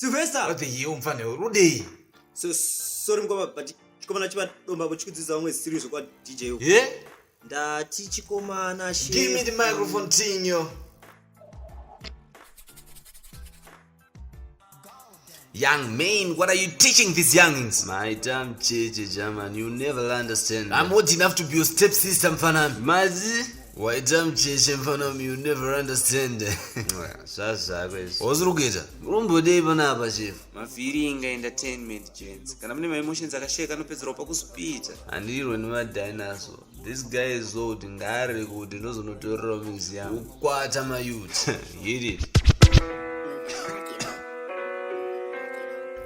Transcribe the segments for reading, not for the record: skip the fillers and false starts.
Slyvester. What the hell mfana urudi? So sorry mkoma but chikomana chimadomba bochikudzidza vamwe serious kwa DJ. Yeah? Ndati chikomana she. Give me the microphone Tinyo. Young man, what are you teaching these youngins? My damn cheche, German, you never understand. I'm old enough to be your stepsister, mfana. Mazi, why damn cheche in front of me, you never understand. Sasa, guys. What's Rugeta? Rumbo day banaba, chief. Maviringa entertainment, gents. Kana mune my emotions akasheka nopedzera pa kuspeed. And here when we dinosaur. This guy is old, ngare kuti ndozonotorera museum. Ukwata my youth. Get it.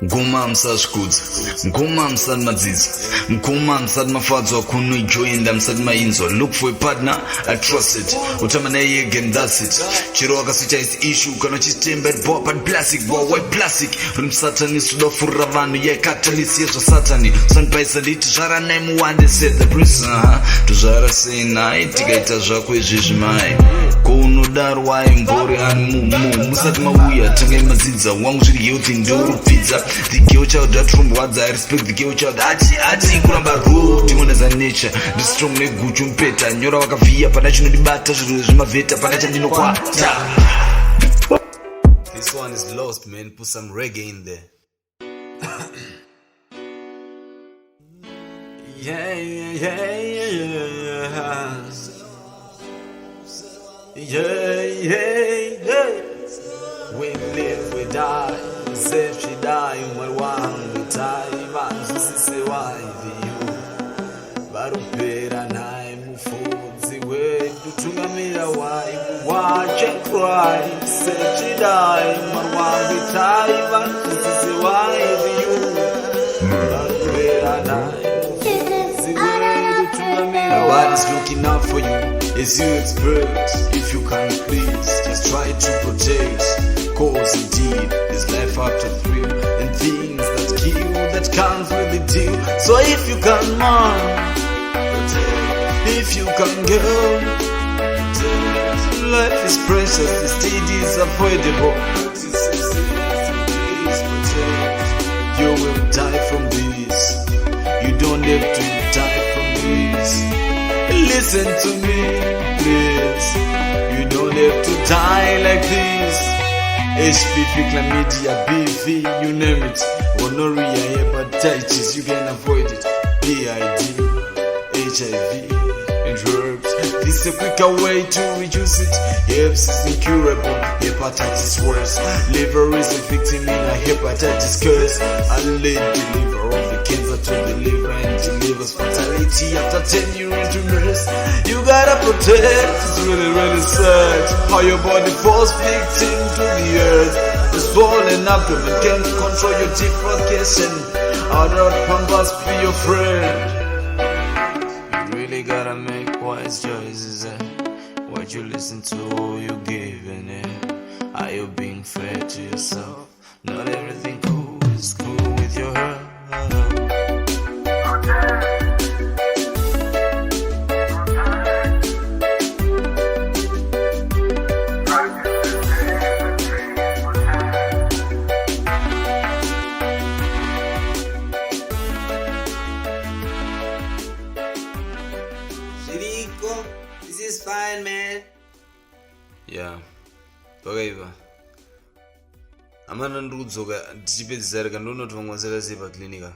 Ngoma msashkudza, ngoma msad madzizi, ngoma msad mafadzo akunu ijoinda msad mainzo. Look for a partner, I trust it. Utamana again, that's it. Chiro akasucha is issue, kana chistember bop and plastic, boy white plastic. Satani suda furavanu, ye catalyst yeso satani. Son paisa liti jara name one said the prince. To jara say night, tigaita jako ejishmai. Kono darwa imbori anmumu, musad mawuya, tangai mazidza, wangu jiri yote ndoro pizza. The girl child that from what I respect the girl child ati kuramba road timona za nature the strong ne guchu mpeta nyora wakavia pana chino dibata zviro zvimaveta pana chandino kwata. This one is lost, man. Put some reggae in there. Yeah. We live, we die. If she die, we die. Sisi wife, barupera nae mufunzi wetu tungamira wife. Watch and cry. If she die, we die. Sisi wife, barupera nae mufunzi wetu tungamira. Nobody's looking out for you as you express. If you can please, just try to protect. Cause indeed, there's life after thrill, and things that kill that can't really deal. So if you can man, if you can girl, life is precious, the state is avoidable. You will die from this. You don't have to die from this. Listen to me, please. You don't have to die like this. HPV, chlamydia, BV, you name it. Gonorrhea, hepatitis, you can avoid it. PID, HIV, and herbs. This is a quicker way to reduce it. Herbs is incurable, hepatitis worse. Liver is a victim in a hepatitis curse. I'll let deliver of the cancer to the liver and delivers fatality after 10 years to nurse. You gotta protect, it's really sad how your body falls victim to the earth. The swollen abdomen can't control your defecation. Adult pampas be your friend. You really gotta make wise choices, what you listen to, who you giving it. Are you being fair to yourself? Not everything cool is cool with your heart. This is fine, man. Yeah, pakaiva. Amana ndudzoka tichipedzisa rika ndonoti vamwe vasakasipa klinika.